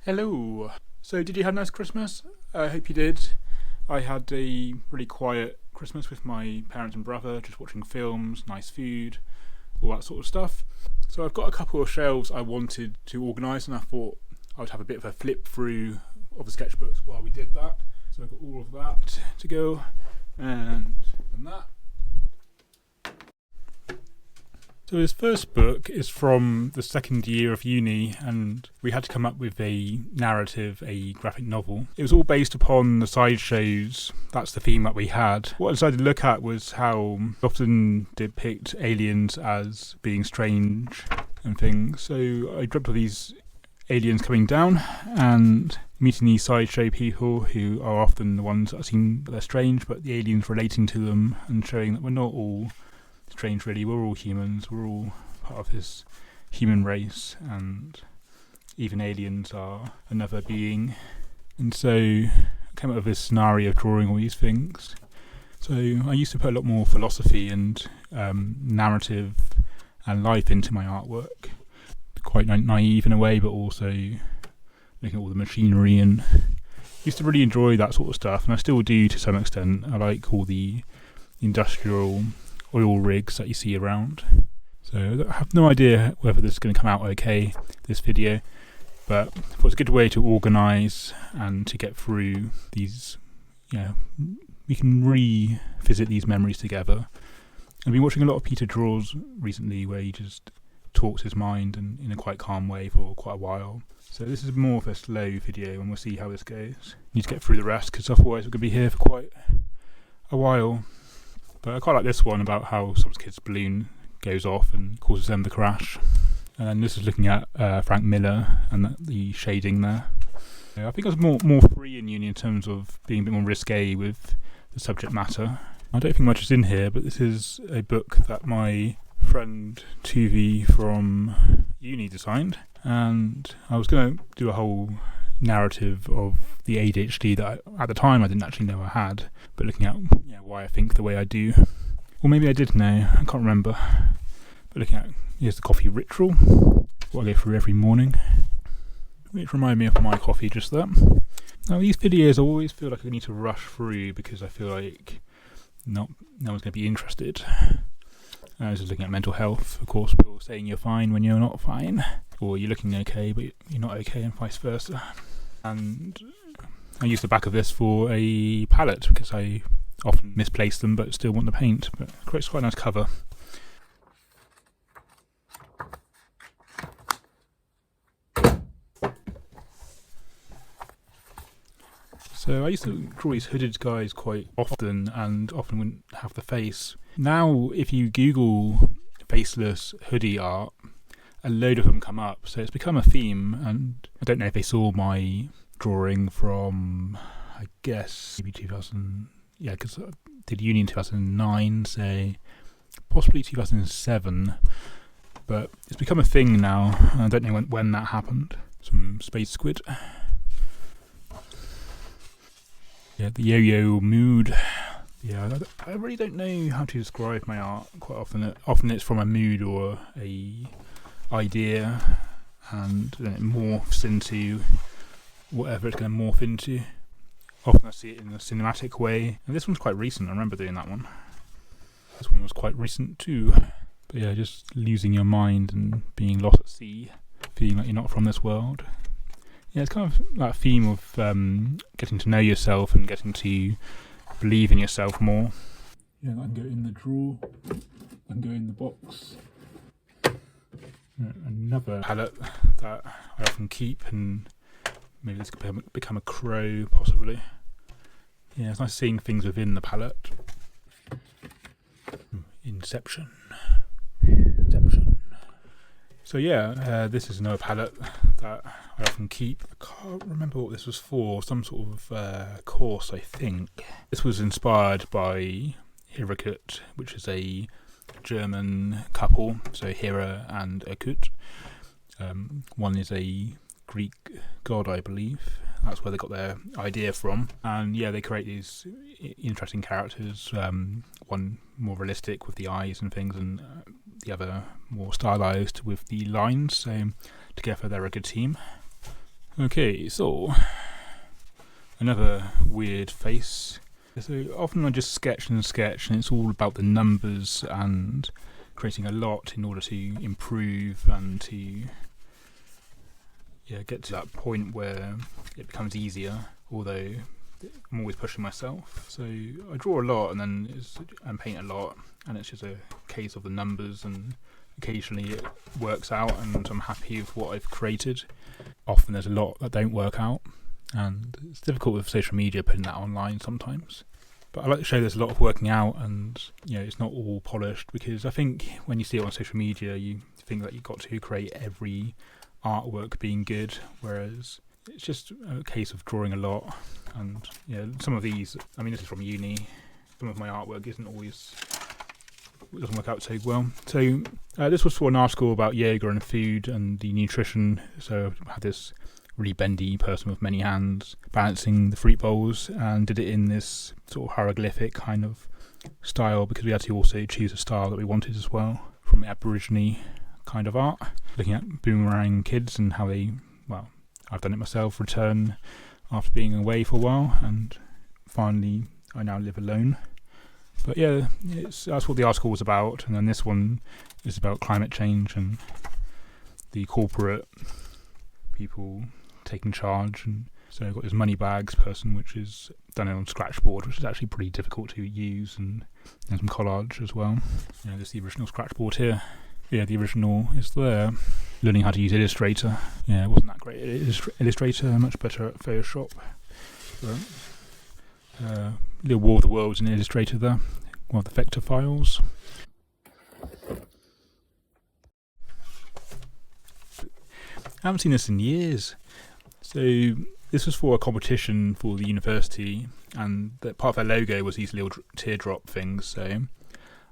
Hello. So did you have a nice Christmas? I hope you did. I had a really quiet Christmas with my parents and brother, just watching films, nice food, all that sort of stuff. So I've got a couple of shelves I wanted to organise, and I thought I would have a bit of a flip through of the sketchbooks while we did that. So I've got all of that to go, and that. So his first book is from the second year of uni, and we had to come up with a narrative, a graphic novel. It was all based upon the sideshows. That's the theme that we had. What I decided to look at was how often depict aliens as being strange and things. So I dreamt of these aliens coming down and meeting these sideshow people who are often the ones that seem they're strange, but the aliens relating to them and showing that we're not all strange really, we're all humans, we're all part of this human race, and even aliens are another being. And so I came up with this scenario of drawing all these things. So I used to put a lot more philosophy and narrative and life into my artwork, quite naive in a way, but also looking at all the machinery, and used to really enjoy that sort of stuff, and I still do to some extent. I like all the industrial oil rigs that you see around. So I have no idea whether this is going to come out okay, this video, but it's a good way to organise and to get through these, we can revisit these memories together. I've been watching a lot of Peter Draws recently, where he just talks his mind and in a quite calm way for quite a while. So this is more of a slow video, and we'll see how this goes. Need to get through the rest, because otherwise we're going to be here for quite a while. But I quite like this one about how some kid's balloon goes off and causes them to crash. And then this is looking at Frank Miller and the shading there. I think I was more free in uni in terms of being a bit more risque with the subject matter. I don't think much is in here, but this is a book that my friend Tuvi from uni designed. And I was going to do a whole narrative of the ADHD that at the time I didn't actually know I had, but looking at why I think the way I do, or maybe I did know, I can't remember, but looking at, here's the coffee ritual, what I go through every morning, which reminded me of my coffee just there. Now these videos I always feel like I need to rush through because I feel like no one's going to be interested. I was just looking at mental health, of course, people saying you're fine when you're not fine, or you're looking okay but you're not okay, and vice versa. And I used the back of this for a palette because I often misplace them but still want the paint, but it's quite a nice cover. So I used to draw these hooded guys quite often, and often wouldn't have the face. Now if you Google faceless hoodie art, a load of them come up, so it's become a theme. And I don't know if they saw my drawing from, I guess, maybe 2000, because I did uni in 2009, say possibly 2007, but it's become a thing now. I don't know when that happened. Some space squid. The yo-yo mood. I really don't know how to describe my art. Quite often it's from a mood or a idea, and then it morphs into whatever it's going to morph into. Often I see it in a cinematic way, and this one's quite recent. I remember doing that one. This one was quite recent too. But just losing your mind and being lost at sea, feeling like you're not from this world. It's kind of that theme of getting to know yourself and getting to believe in yourself more. I can go in the drawer, I can go in the box. Another palette that I often keep, and maybe this could become a crow, possibly. It's nice seeing things within the palette. Inception. So this is another palette that I often keep. I can't remember what this was for, some sort of course, I think. This was inspired by Hirakut, which is a German couple, so Hira and Akut. One is a Greek god, I believe. That's where they got their idea from. And they create these interesting characters, one more realistic with the eyes and things, and the other more stylized with the lines. So together they're a good team. Okay, so another weird face. So often I just sketch and sketch, and it's all about the numbers and creating a lot in order to improve and to get to that point where it becomes easier, although I'm always pushing myself. So I draw a lot and paint a lot, and it's just a case of the numbers, and occasionally it works out and I'm happy with what I've created. Often there's a lot that don't work out, and it's difficult with social media putting that online sometimes. But I like to show there's a lot of working out, and it's not all polished, because I think when you see it on social media you think that you've got to create every artwork being good, whereas it's just a case of drawing a lot. And some of these, this is from uni, some of my artwork doesn't work out so well. So this was for an article about yoga and food and the nutrition. So I had this really bendy person with many hands balancing the fruit bowls, and did it in this sort of hieroglyphic kind of style, because we had to also choose a style that we wanted as well from the Aborigine kind of art, looking at boomerang kids and how they, I've done it myself, return after being away for a while, and finally I now live alone. But that's what the article was about. And then this one is about climate change and the corporate people taking charge. And so I've got this money bags person, which is done it on Sketchbook, which is actually pretty difficult to use, and some collage as well. This is the original Sketchbook here. The original is there. Learning how to use Illustrator. It wasn't that great at Illustrator, much better at Photoshop. Little War of the Worlds in Illustrator there. One of the vector files. I haven't seen this in years. So this was for a competition for the university, and part of their logo was these little teardrop things. So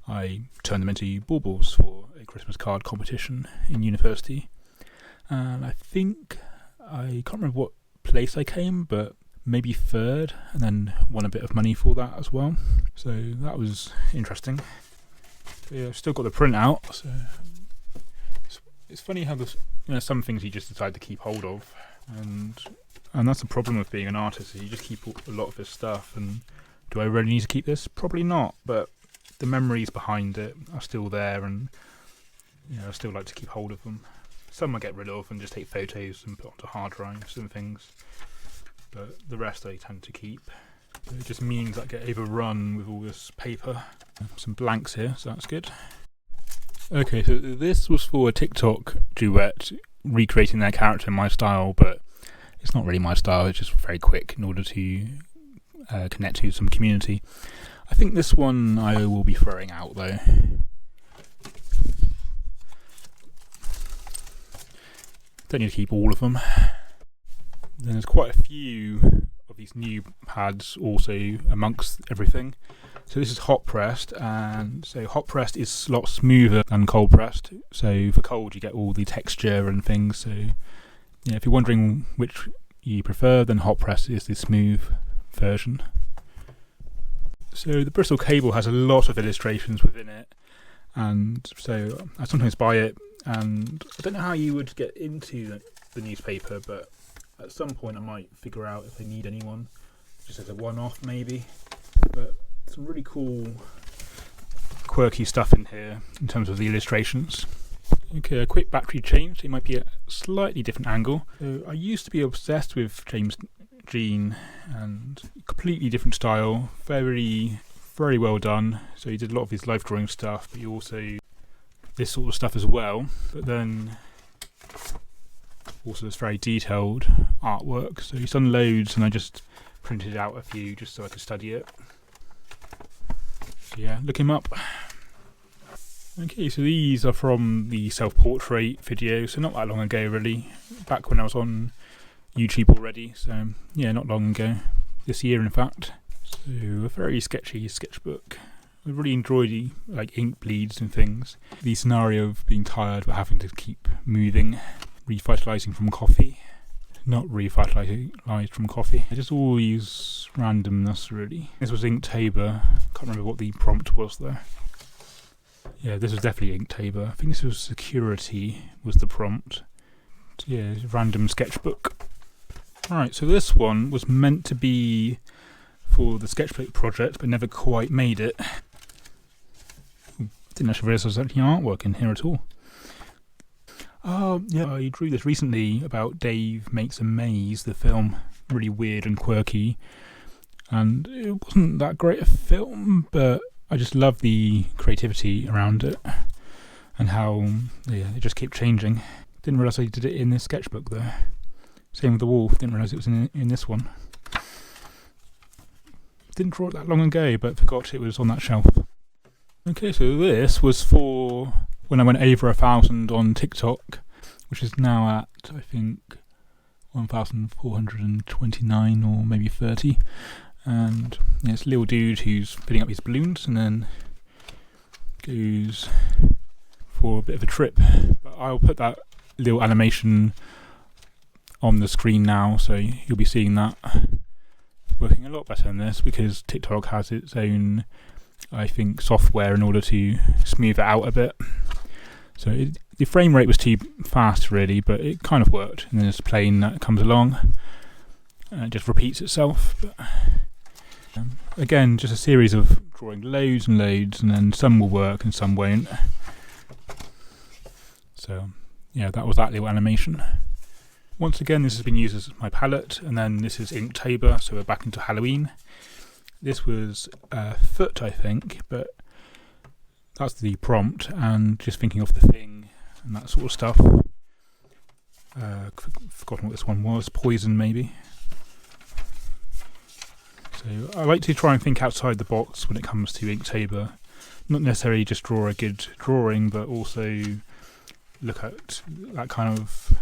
I turned them into baubles for a Christmas card competition in university. And I think, I can't remember what place I came, but maybe third, and then won a bit of money for that as well. So that was interesting. I've still got the print out. So it's funny how some things you just decide to keep hold of, and that's the problem with being an artist, is you just keep a lot of this stuff. And do I really need to keep this? Probably not, but the memories behind it are still there, and I still like to keep hold of them. Some I get rid of and just take photos and put onto hard drives and things, but the rest I tend to keep. It just means I get overrun with all this paper. Some blanks here, so that's good. Okay, so this was for a TikTok duet, recreating their character in my style, but it's not really my style, it's just very quick in order to connect to some community. I think this one I will be throwing out though. Don't need to keep all of them. Then there's quite a few of these new pads also amongst everything. So this is hot pressed, and so hot pressed is a lot smoother than cold pressed. So for cold you get all the texture and things. So if you're wondering which you prefer, then hot pressed is the smooth version. So the Bristol cable has a lot of illustrations within it, and so I sometimes buy it, and I don't know how you would get into the newspaper, but at some point I might figure out if they need anyone, just as a one-off maybe. But some really cool quirky stuff in here in terms of the illustrations. Okay, a quick battery change. It might be a slightly different angle. So I used to be obsessed with James Jean, and completely different style, very very well done. So he did a lot of his life drawing stuff, but he also this sort of stuff as well, but then also this very detailed artwork. So he's done loads, and I just printed out a few just so I could study it. So look him up. Okay, so these are from the self-portrait video, so not that long ago really, back when I was on YouTube already, so not long ago, this year in fact. So a very sketchy sketchbook. I really enjoyed the ink bleeds and things. The scenario of being tired but having to keep moving, revitalising from coffee. Not revitalised from coffee. Just all these randomness really. This was Inktober. Can't remember what the prompt was though. This was definitely Inktober. I think this was security was the prompt. Random sketchbook. Right, so this one was meant to be for the sketchbook project, but never quite made it. Didn't actually realise there was actually artwork in here at all. Oh, yeah, I drew this recently about Dave Makes a Maze, the film. Really weird and quirky. And it wasn't that great a film, but I just love the creativity around it. And how, it just kept changing. Didn't realise I did it in this sketchbook though. Same with the wolf, didn't realise it was in this one. Didn't draw it that long ago, but forgot it was on that shelf. Okay, so this was for when I went over 1,000 on TikTok, which is now at, I think, 1,429 or maybe 30. And it's a little dude who's filling up his balloons and then goes for a bit of a trip. But I'll put that little animation on the screen now, so you'll be seeing that working a lot better than this, because TikTok has its own, I think, software in order to smooth it out a bit. So the frame rate was too fast really, but it kind of worked. And then this plane that comes along and it just repeats itself. But again, just a series of drawing loads and loads, and then some will work and some won't. So yeah, that was that little animation. Once again, this has been used as my palette, and then this is Inktober, so we're back into Halloween. This was a foot, I think, but that's the prompt, and just thinking of the thing and that sort of stuff. Forgotten what this one was, poison maybe. So I like to try and think outside the box when it comes to Inktober. Not necessarily just draw a good drawing, but also look at that kind of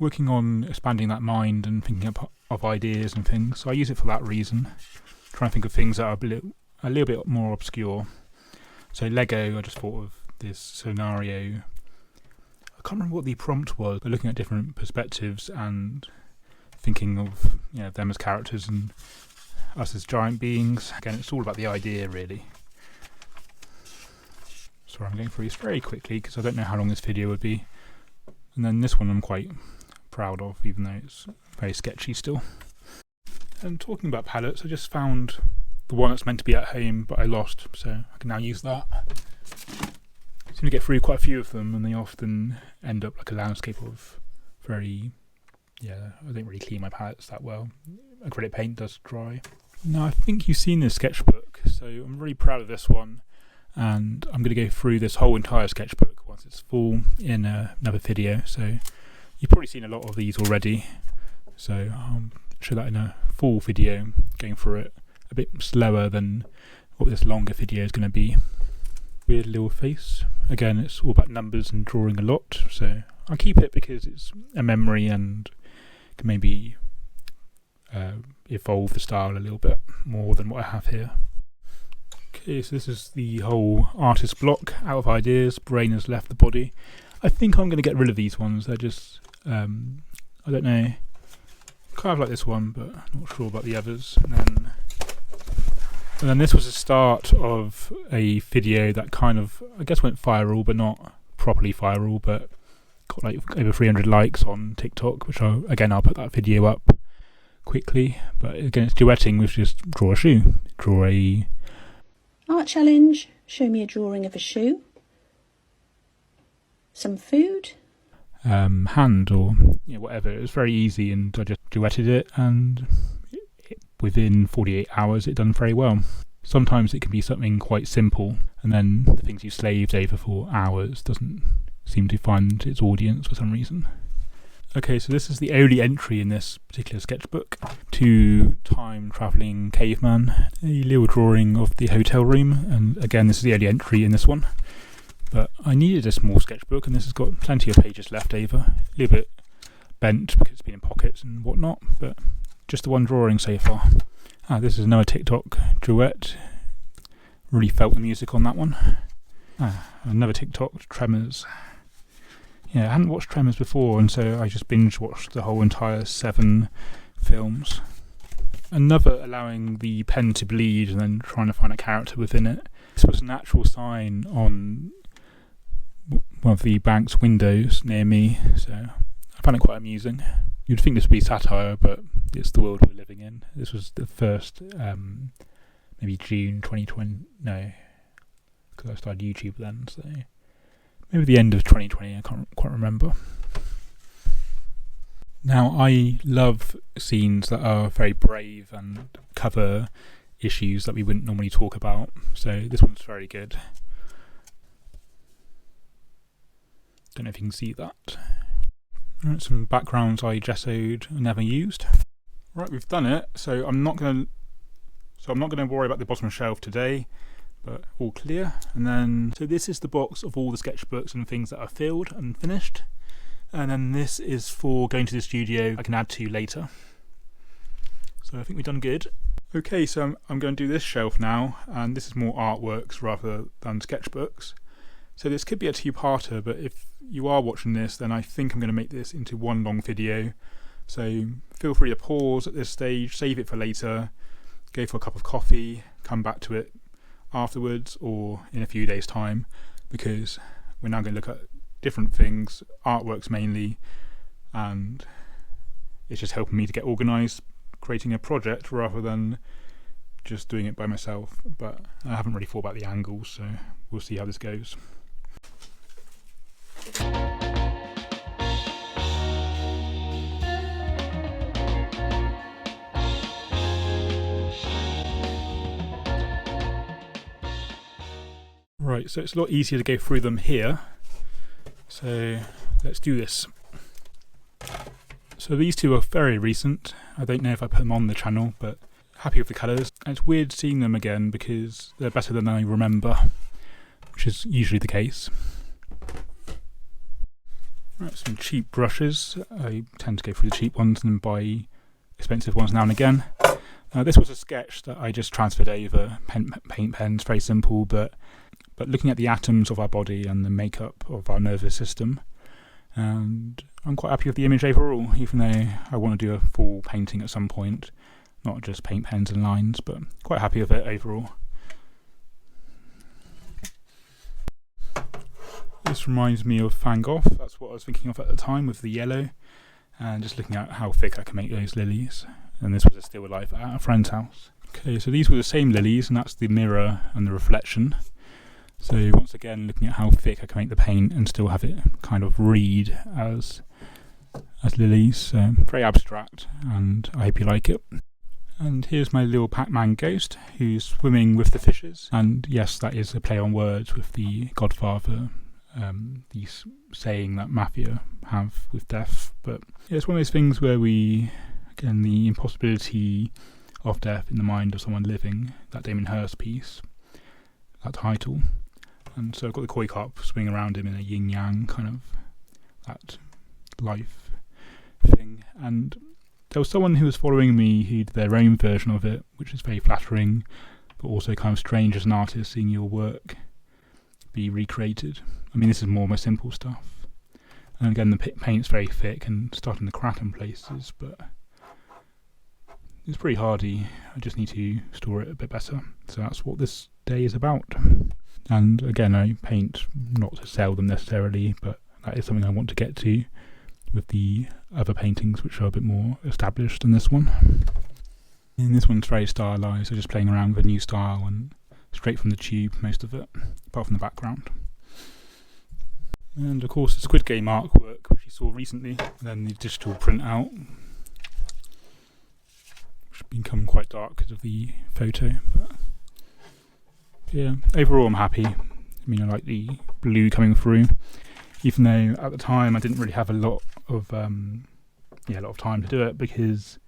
working on expanding that mind and thinking of ideas and things. So I use it for that reason. Try and think of things that are a little bit more obscure. So Lego, I just thought of this scenario. I can't remember what the prompt was, but looking at different perspectives and thinking of them as characters and us as giant beings. Again, it's all about the idea really. Sorry, I'm going through this very quickly because I don't know how long this video would be. And then this one I'm quite proud of, even though it's very sketchy still. And talking about palettes, I just found the one that's meant to be at home, but I lost, so I can now use that. I seem to get through quite a few of them, and they often end up like a landscape of very, I don't really clean my palettes that well. Acrylic paint does dry. Now, I think you've seen this sketchbook, so I'm really proud of this one, and I'm going to go through this whole entire sketchbook once it's full in another video. So you've probably seen a lot of these already, so I'll show that in a full video, going through it a bit slower than what this longer video is going to be. Weird little face. Again, it's all about numbers and drawing a lot, so I'll keep it because it's a memory and can maybe evolve the style a little bit more than what I have here. Okay, so this is the whole artist block. Out of ideas, brain has left the body. I think I'm going to get rid of these ones. They're just, I don't know, kind of like this one, but not sure about the others. And then this was the start of a video that kind of, I guess, went viral, but not properly viral, but got like over 300 likes on TikTok, which I'll put that video up quickly. But again, it's duetting with just draw a shoe, draw a art challenge, show me a drawing of a shoe, some food, hand, or whatever. It was very easy, and I just duetted it, and within 48 hours it done very well. Sometimes it can be something quite simple, and then the things you slaved over for hours doesn't seem to find its audience for some reason. Okay, so this is the only entry in this particular sketchbook. To time travelling caveman, a little drawing of the hotel room, and again this is the only entry in this one. But I needed a small sketchbook, and this has got plenty of pages left over. A little bit bent because it's been in pockets and whatnot, but just the one drawing so far. This is another TikTok duet. Really felt the music on that one. Another TikTok, Tremors. I hadn't watched Tremors before, and so I just binge watched the whole entire 7 films. Another allowing the pen to bleed and then trying to find a character within it. This was an actual sign on one of the bank's windows near me, so I found it quite amusing. You'd think this would be satire, but it's the world we're living in. This was the first, maybe June 2020, no, because I started YouTube then, so maybe the end of 2020, I can't quite remember. Now, I love scenes that are very brave and cover issues that we wouldn't normally talk about, so this one's very good. Don't know if you can see that. Right, some backgrounds I gessoed and never used. Right, we've done it, so I'm not going to worry about the bottom shelf today, but all clear. And then, so this is the box of all the sketchbooks and things that are filled and finished. And then this is for going to the studio I can add to later. So I think we've done good. Okay, so I'm going to do this shelf now, and this is more artworks rather than sketchbooks. So this could be a two-parter, but if you are watching this, then I think I'm going to make this into one long video. So feel free to pause at this stage, save it for later, go for a cup of coffee, come back to it afterwards or in a few days' time, because we're now going to look at different things, artworks mainly, and it's just helping me to get organised, creating a project rather than just doing it by myself. But I haven't really thought about the angles, so we'll see how this goes. Right, so it's a lot easier to go through them here. So let's do this. So these two are very recent. I don't know if I put them on the channel, but happy with the colours. And it's weird seeing them again because they're better than I remember, which is usually the case. Right, some cheap brushes. I tend to go through the cheap ones and buy expensive ones now and again. This was a sketch that I just transferred over, paint pens, very simple, but looking at the atoms of our body and the makeup of our nervous system, and I'm quite happy with the image overall, even though I want to do a full painting at some point, not just paint pens and lines, but quite happy with it overall. This reminds me of Van Gogh. That's what I was thinking of at the time with the yellow, and just looking at how thick I can make those lilies. And this was a still life at a friend's house. Okay, so these were the same lilies, and that's the mirror and the reflection. So once again, looking at how thick I can make the paint and still have it kind of read as lilies. Very abstract, and I hope you like it. And here's my little Pac-Man ghost who's swimming with the fishes. And yes, that is a play on words with the Godfather, the saying that mafia have with death. But yeah, it's one of those things where the impossibility of death in the mind of someone living, that Damien Hirst piece, that title. And so I've got the koi carp swinging around him in a yin-yang kind of that life thing. And there was someone who was following me who did their own version of it, which is very flattering, but also kind of strange as an artist seeing your work be recreated. I mean, this is more my simple stuff. And again, the paint's very thick and starting to crack in places, but it's pretty hardy. I just need to store it a bit better. So that's what this day is about. And again, I paint not to sell them necessarily, but that is something I want to get to with the other paintings, which are a bit more established than this one. And this one's very stylized, so just playing around with a new style and straight from the tube, most of it, apart from the background. And of course the Squid Game artwork, which you saw recently, and then the digital printout, which has become quite dark because of the photo. But yeah, overall I'm happy. I mean, I like the blue coming through, even though at the time I didn't really have a lot of time to do it because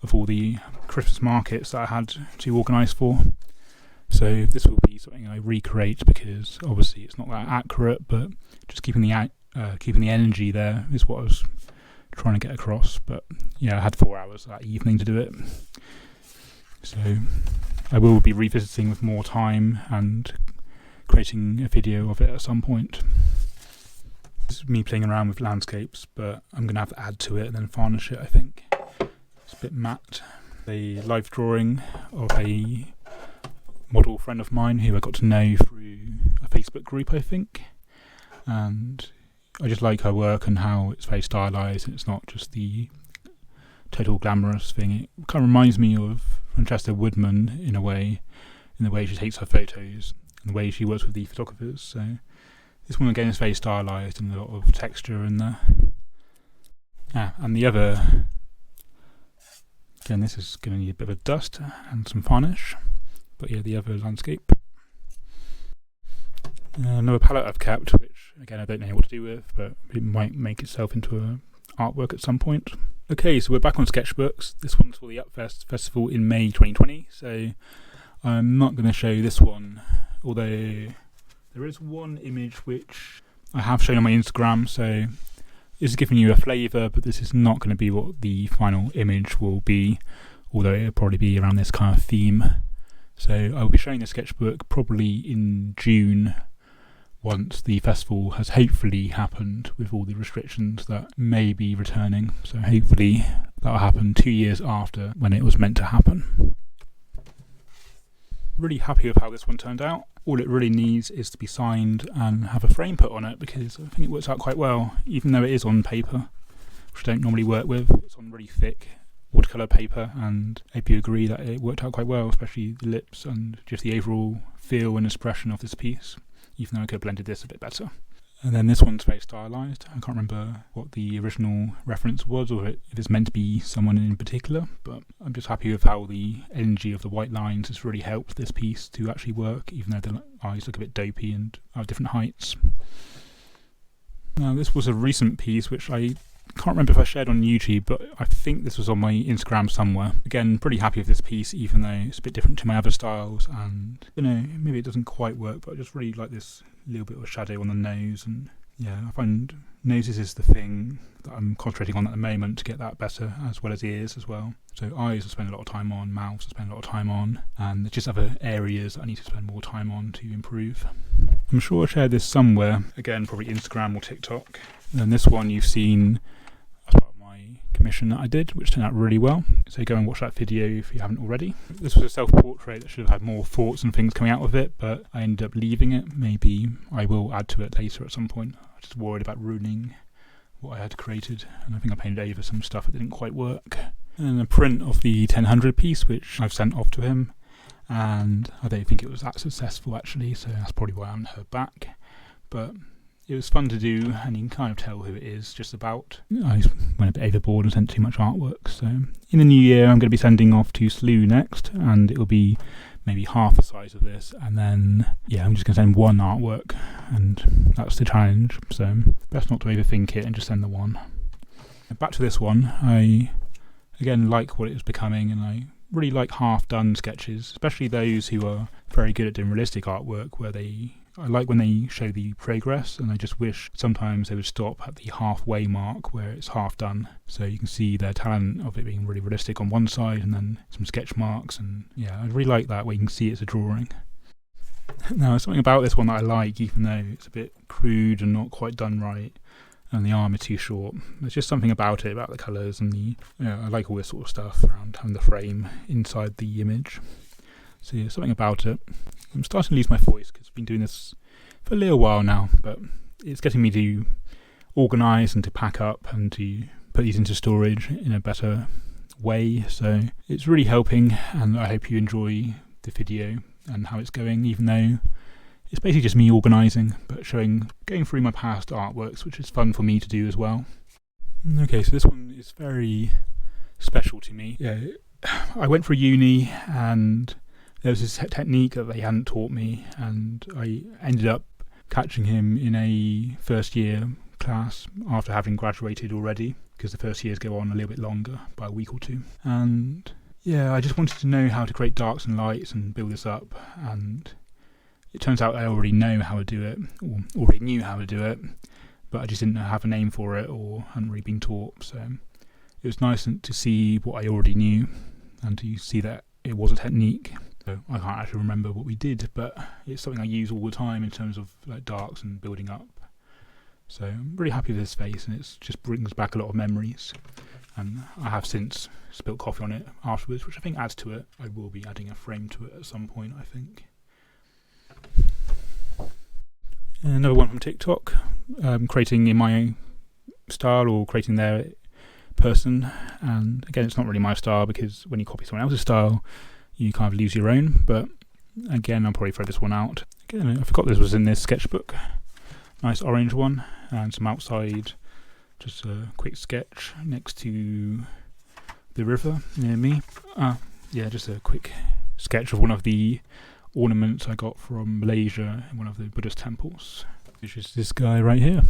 of all the Christmas markets that I had to organise for. So this will be something I recreate because obviously it's not that accurate, but just keeping the energy there is what I was trying to get across. But yeah, I had 4 hours that evening to do it. So I will be revisiting with more time and creating a video of it at some point. This is me playing around with landscapes, but I'm going to have to add to it and then varnish it, I think. It's a bit matte. A live drawing of a model friend of mine who I got to know through a Facebook group, I think. And I just like her work and how it's very stylised and it's not just the total glamorous thing. It kind of reminds me of Francesca Woodman in a way, in the way she takes her photos and the way she works with the photographers. So this one again is very stylised and a lot of texture in there. And the other, again, this is going to need a bit of a dust and some varnish, but yeah, the other landscape. Another palette I've kept, which again I don't know what to do with, but it might make itself into an artwork at some point. Okay, so we're back on sketchbooks. This one's for the Upfest Festival in May 2020, so I'm not going to show this one, although there is one image which I have shown on my Instagram, so this is giving you a flavour, but this is not going to be what the final image will be, although it'll probably be around this kind of theme. So I'll be showing the sketchbook probably in June, once the festival has hopefully happened with all the restrictions that may be returning. So hopefully that'll happen 2 years after when it was meant to happen. Really happy with how this one turned out. All it really needs is to be signed and have a frame put on it, because I think it works out quite well, even though it is on paper, which I don't normally work with. It's on really thick watercolour paper, and I hope you agree that it worked out quite well, especially the lips and just the overall feel and expression of this piece, even though I could have blended this a bit better. And then this one's very stylised. I can't remember what the original reference was, or if it's meant to be someone in particular, but I'm just happy with how the energy of the white lines has really helped this piece to actually work, even though the eyes look a bit dopey and are different heights. Now, this was a recent piece which I can't remember if I shared on YouTube, but I think this was on my Instagram somewhere. Again, pretty happy with this piece, even though it's a bit different to my other styles, and maybe it doesn't quite work, but I just really like this little bit of shadow on the nose. And yeah, I find noses is the thing that I'm concentrating on at the moment to get that better, as well as ears as well. So eyes I spend a lot of time on, mouths I spend a lot of time on, and there's just other areas that I need to spend more time on to improve. I'm sure I shared this somewhere, again probably Instagram or TikTok. And then this one you've seen as part of my commission that I did, which turned out really well, so go and watch that video if you haven't already. This was a self-portrait that should have had more thoughts and things coming out of it, but I ended up leaving it. Maybe I will add to it later at some point. I was just worried about ruining what I had created, and I think I painted over some stuff that didn't quite work. And a print of the 1000 piece, which I've sent off to him, and I don't think it was that successful actually, so that's probably why I haven't heard back. But it was fun to do, and you can kind of tell who it is just about. I went a bit overboard and sent too much artwork. So in the new year, I'm going to be sending off to Slew next, and it'll be maybe half the size of this. And then, yeah, I'm just going to send one artwork, and that's the challenge. So best not to overthink it and just send the one. Back to this one, I again like what it is becoming, and I really like half-done sketches, especially those who are very good at doing realistic artwork, where I like when they show the progress, and I just wish sometimes they would stop at the halfway mark where it's half done, so you can see their talent of it being really realistic on one side and then some sketch marks. And yeah, I really like that where you can see it's a drawing. Now, there's something about this one that I like, even though it's a bit crude and not quite done right, and the arm is too short. There's just something about it, about the colours, and I like all this sort of stuff around having the frame inside the image. So yeah, something about it. I'm starting to lose my voice because I've been doing this for a little while now, but it's getting me to organise and to pack up and to put these into storage in a better way. So it's really helping, and I hope you enjoy the video and how it's going, even though it's basically just me organising, but going through my past artworks, which is fun for me to do as well. Okay, so this one is very special to me. Yeah, I went for uni, and there was this technique that they hadn't taught me, and I ended up catching him in a first year class after having graduated already, because the first years go on a little bit longer, by a week or two. And yeah, I just wanted to know how to create darks and lights and build this up, and it turns out I already know how to do it, or already knew how to do it, but I just didn't have a name for it, or hadn't really been taught. So it was nice to see what I already knew, and to see that it was a technique. So I can't actually remember what we did, but it's something I use all the time in terms of like darks and building up. So I'm really happy with this face, and it just brings back a lot of memories. And I have since spilt coffee on it afterwards, which I think adds to it. I will be adding a frame to it at some point, I think. Another one from TikTok, creating in my style or creating their person, and again, it's not really my style, because when you copy someone else's style, you kind of lose your own. But again, I'll probably throw this one out. Again, I forgot this was in this sketchbook. Nice orange one, and some outside, just a quick sketch next to the river near me. Yeah, just a quick sketch of one of the ornaments I got from Malaysia in one of the Buddhist temples, which is this guy right here.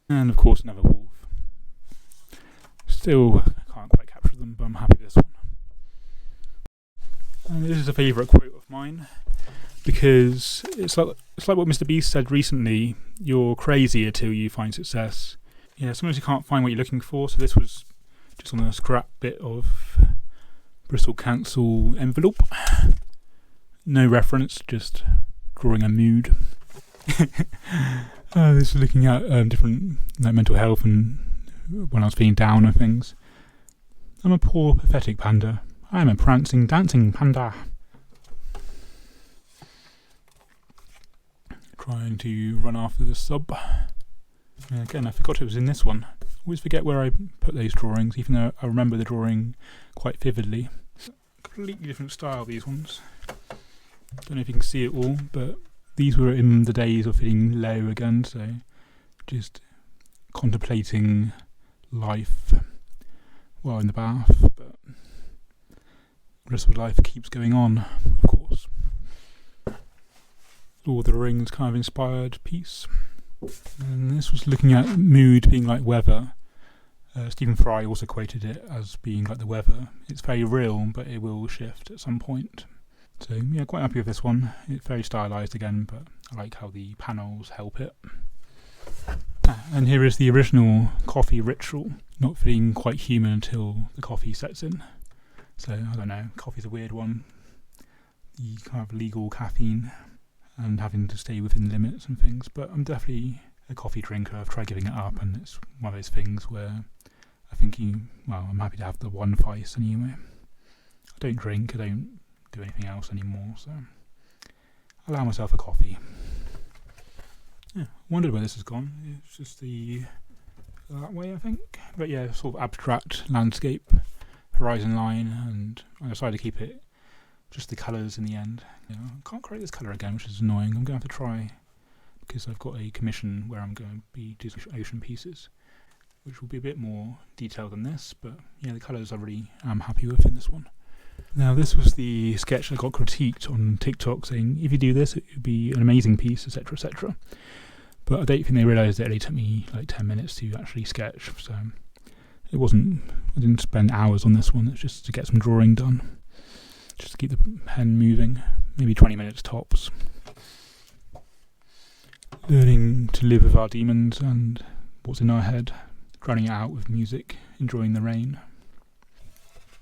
And of course another wolf. Still can't quite capture them, but I'm happy with this one. And this is a favourite quote of mine, because it's like what Mr. Beast said recently: you're crazy until you find success. Yeah, sometimes you can't find what you're looking for, so this was just on a scrap bit of Bristol Council envelope. No reference, just drawing a mood. This is looking at different mental health and when I was feeling down and things. I'm a poor, pathetic panda. I am a prancing, dancing panda. Trying to run after the sub. Again, I forgot it was in this one. Always forget where I put those drawings, even though I remember the drawing quite vividly. Completely different style, these ones. Don't know if you can see it all, but these were in the days of feeling low again, so just contemplating life while in the bath, but the rest of life keeps going on, of course. Lord of the Rings kind of inspired piece. And this was looking at mood being like weather. Stephen Fry also quoted it as being like the weather. It's very real, but it will shift at some point. So yeah, quite happy with this one. It's very stylised again, but I like how the panels help it. And here is the original coffee ritual. Not feeling quite human until the coffee sets in. So I don't know, coffee's a weird one. The kind of legal caffeine and having to stay within limits and things. But I'm definitely a coffee drinker. I've tried giving it up, and it's one of those things where I think I'm happy to have the one vice anyway. I don't drink, I don't do anything else anymore, so I allow myself a coffee. Yeah, wondered where this has gone. It's just that way, I think. But yeah, sort of abstract landscape, horizon line, and I decided to keep it just the colours in the end. Yeah, I can't create this colour again, which is annoying. I'm going to have to try, because I've got a commission where I'm going to be doing ocean pieces, which will be a bit more detailed than this, but yeah, the colours I really am happy with in this one. Now, this was the sketch that got critiqued on TikTok, saying if you do this, it would be an amazing piece, etc., etc. But I don't think they realised it only took me like 10 minutes to actually sketch, so I didn't spend hours on this one. It's just to get some drawing done, just to keep the pen moving, maybe 20 minutes tops. Learning to live with our demons and what's in our head, drowning it out with music, enjoying the rain.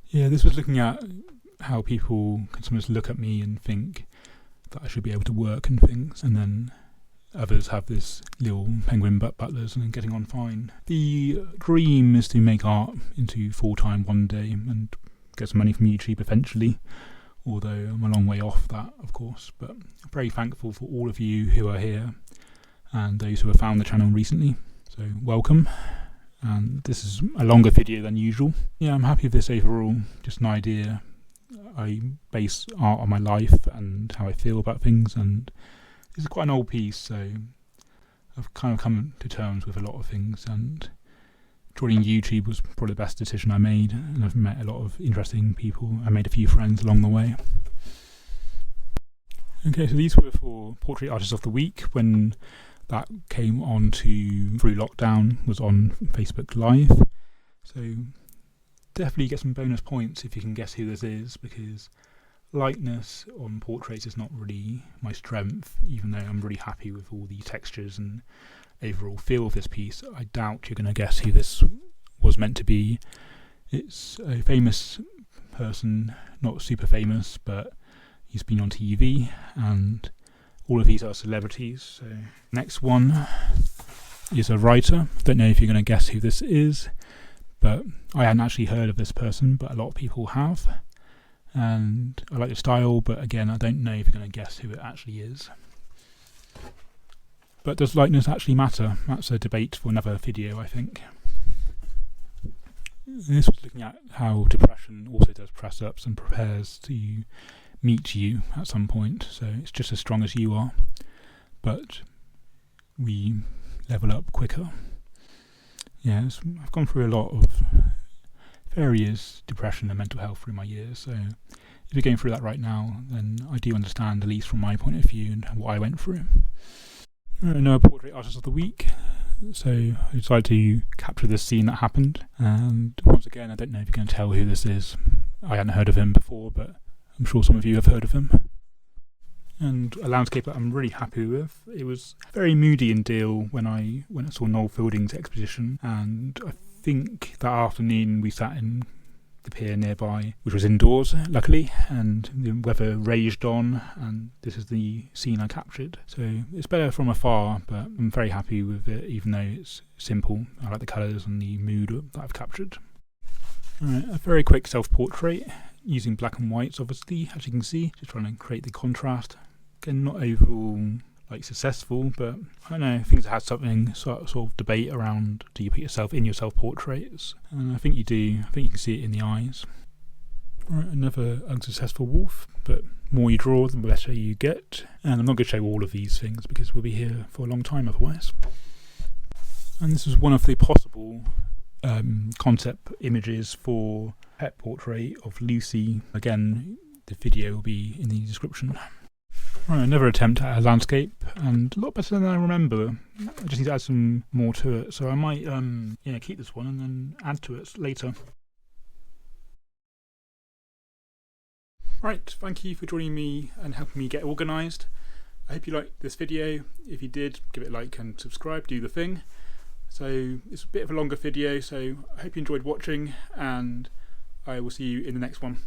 Yeah, this was looking at how people can sometimes look at me and think that I should be able to work and things, and then others have this little penguin butlers and getting on fine. The dream is to make art into full-time one day and get some money from YouTube eventually, although I'm a long way off that, of course. But I'm very thankful for all of you who are here and those who have found the channel recently. So welcome. And this is a longer video than usual. Yeah, I'm happy with this overall, just an idea. I base art on my life and how I feel about things, and this is quite an old piece, so I've kind of come to terms with a lot of things, and joining YouTube was probably the best decision I made, and I've met a lot of interesting people. I made a few friends along the way. Okay, so these were for Portrait Artist of the Week, when that came on through lockdown, was on Facebook Live. So definitely get some bonus points if you can guess who this is, because lightness on portraits is not really my strength, even though I'm really happy with all the textures and overall feel of this piece. I doubt you're going to guess who this was meant to be. It's a famous person, not super famous, but he's been on TV, and all of these are celebrities. So next one is a writer. Don't know if you're going to guess who this is, but I hadn't actually heard of this person, but a lot of people have. And I like the style, but again, I don't know if you're going to guess who it actually is. But does likeness actually matter? That's a debate for another video, I think. This was looking at how depression also does press-ups and prepares to meet you at some point, so it's just as strong as you are, but we level up quicker. Yes, I've gone through a lot of various depression and mental health through my years, so if you're going through that right now, then I do understand, at least from my point of view, and what I went through. Another portrait artist of the week. So I decided to capture this scene that happened, and once again, I don't know if you can tell who this is. I hadn't heard of him before, but I'm sure some of you have heard of him. And a landscape that I'm really happy with. It was very moody in Deal when I saw Noel Fielding's exposition, and I think that afternoon we sat in the pier nearby, which was indoors, luckily, and the weather raged on, and this is the scene I captured. So it's better from afar, but I'm very happy with it, even though it's simple. I like the colours and the mood that I've captured. Alright, a very quick self-portrait, using black and whites, obviously, as you can see, just trying to create the contrast. Again, not overall successful, but I don't know, things that had something sort of debate around, do you put yourself in your self-portraits? And I think you do. I think you can see it in the eyes. Alright, another unsuccessful wolf, but more you draw, the better you get. And I'm not going to show all of these things because we'll be here for a long time otherwise. And this is one of the possible concept images for pet portrait of Lucy. Again, the video will be in the description. Right, another attempt at a landscape, and a lot better than I remember. I just need to add some more to it, so I might keep this one and then add to it later. Right, thank you for joining me and helping me get organised. I hope you liked this video. If you did, give it a like and subscribe, do the thing. So it's a bit of a longer video, so I hope you enjoyed watching, and I will see you in the next one.